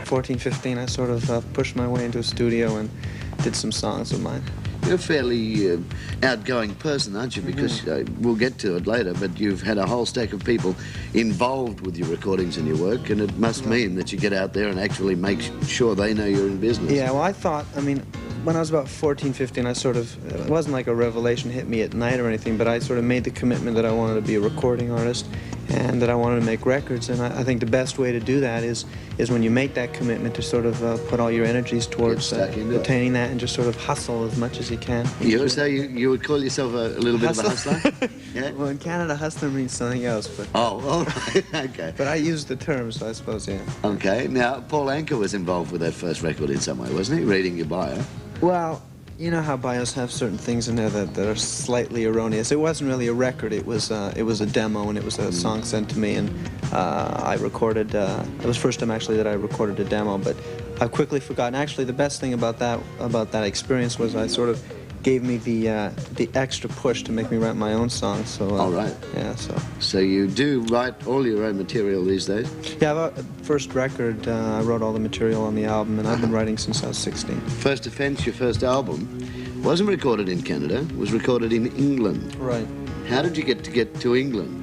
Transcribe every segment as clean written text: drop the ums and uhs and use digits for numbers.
14, 15, I sort of pushed my way into a studio and did some songs of mine. You're a fairly outgoing person, aren't you? Because we'll get to it later, but you've had a whole stack of people involved with your recordings and your work, and it must mean that you get out there and actually make sure they know you're in business. Yeah, well, I thought, I mean, when I was about 14, 15, I sort of, it wasn't like a revelation hit me at night or anything, but I sort of made the commitment that I wanted to be a recording artist and that I wanted to make records. And I think the best way to do that is when you make that commitment to sort of put all your energies towards attaining that and just sort of hustle as much as you can. So you would call yourself a little bit of a hustler? Yeah? Well, in Canada, hustler means something else. But oh, all right, okay. But I use the term, so I suppose, yeah. Okay, now, Paul Anka was involved with that first record in some way, wasn't he? Reading your bio. Well, you know how bios have certain things in there that are slightly erroneous. It wasn't really a record. It was a demo, and it was a song sent to me, and I recorded. It was the first time actually that I recorded a demo, but I've quickly forgotten. Actually, the best thing about that experience was I sort of gave me the extra push to make me write my own songs. So all right. Yeah. So you do write all your own material these days? Yeah. First record, I wrote all the material on the album, and I've been writing since I was 16. First Offence, your first album, wasn't recorded in Canada. Was recorded in England. Right. How did you get to England?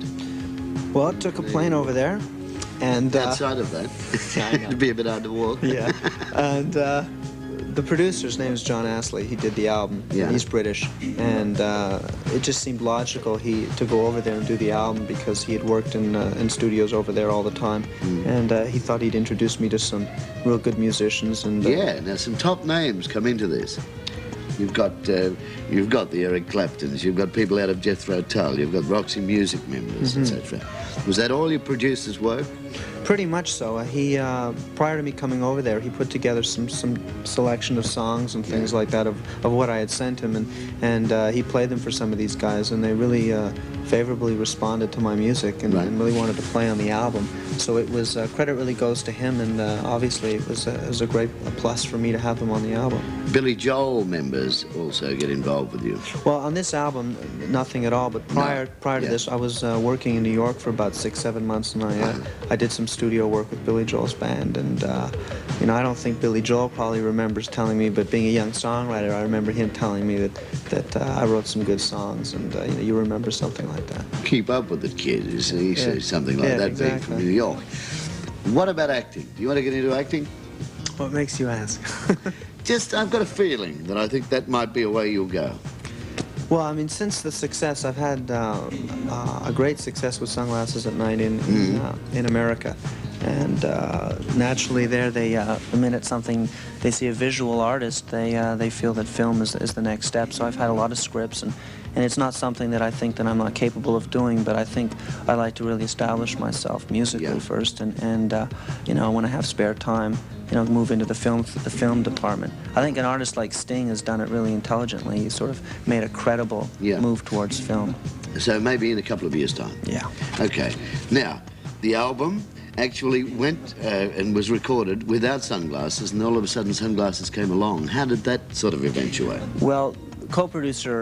Well, I took a plane over there, and outside of that, it'd be a bit hard to walk. Yeah. And the producer's name is John Astley. He did the album. Yeah. He's British, and it just seemed logical to go over there and do the album because he had worked in studios over there all the time, and he thought he'd introduce me to some real good musicians. And yeah, now some top names come into this. You've got the Eric Claptons. You've got people out of Jethro Tull. You've got Roxy Music members, etc. Was that all your producer's work? Pretty much so. He prior to me coming over there, he put together some selection of songs and things like that of what I had sent him, and he played them for some of these guys, and they really favorably responded to my music and really wanted to play on the album. So it was credit really goes to him, and obviously it was a great plus for me to have them on the album. Billy Joel members also get involved with you? Well, on this album, nothing at all. But prior to this, I was working in New York for about 6-7 months, and I did some studio work with Billy Joel's band. And you know, I don't think Billy Joel probably remembers telling me, but being a young songwriter, I remember him telling me that I wrote some good songs, and you know, you remember something like that. Keep up with it, kid. You see, something like that being from New York. What about acting? Do you want to get into acting? What makes you ask? Just, I've got a feeling that I think that might be a way you'll go. Well, I mean, since the success, I've had a great success with Sunglasses at Night in America. And naturally there, the minute they see a visual artist, they feel that film is the next step. So I've had a lot of scripts, and it's not something that I think that I'm not capable of doing, but I think I like to really establish myself musically first, and you know, when I have spare time, you know, move into the film department. I think an artist like Sting has done it really intelligently. He sort of made a credible move towards film. So maybe in a couple of years' time. Yeah. Okay. Now, the album actually went and was recorded without Sunglasses, and all of a sudden Sunglasses came along. How did that sort of eventuate? Well, co-producer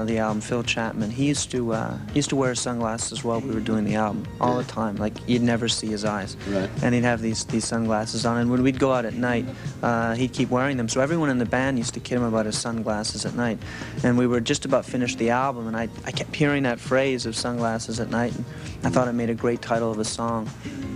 the album, Phil Chapman, he used to wear sunglasses while we were doing the album all the time. Like, you'd never see his eyes. Right. And he'd have these sunglasses on, and when we'd go out at night, he'd keep wearing them. So everyone in the band used to kid him about his sunglasses at night. And we were just about finished the album, and I kept hearing that phrase of Sunglasses at Night, and I thought it made a great title of a song.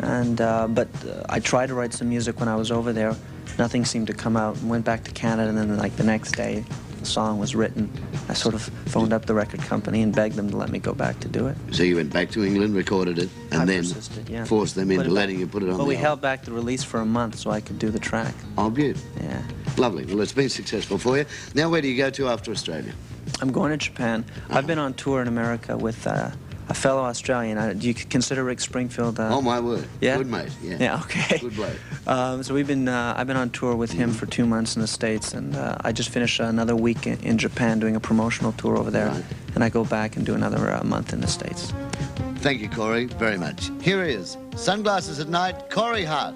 And but I tried to write some music when I was over there. Nothing seemed to come out, and went back to Canada, and then like the next day, the song was written. I sort of phoned up the record company and begged them to let me go back to do it. So you went back to England, recorded it, and then forced them into letting you put it on the album. Well, we held back the release for a month so I could do the track. Oh, beautiful. Yeah. Lovely. Well, it's been successful for you. Now, where do you go to after Australia? I'm going to Japan. I've been on tour in America with a fellow Australian. Do you consider Rick Springfield? Oh, my word. Yeah? Good mate, yeah. Yeah, okay. Good bloke. So I've been on tour with him for 2 months in the States, and I just finished another week in Japan doing a promotional tour over there, and I go back and do another month in the States. Thank you, Corey, very much. Here is Sunglasses at Night, Corey Hart.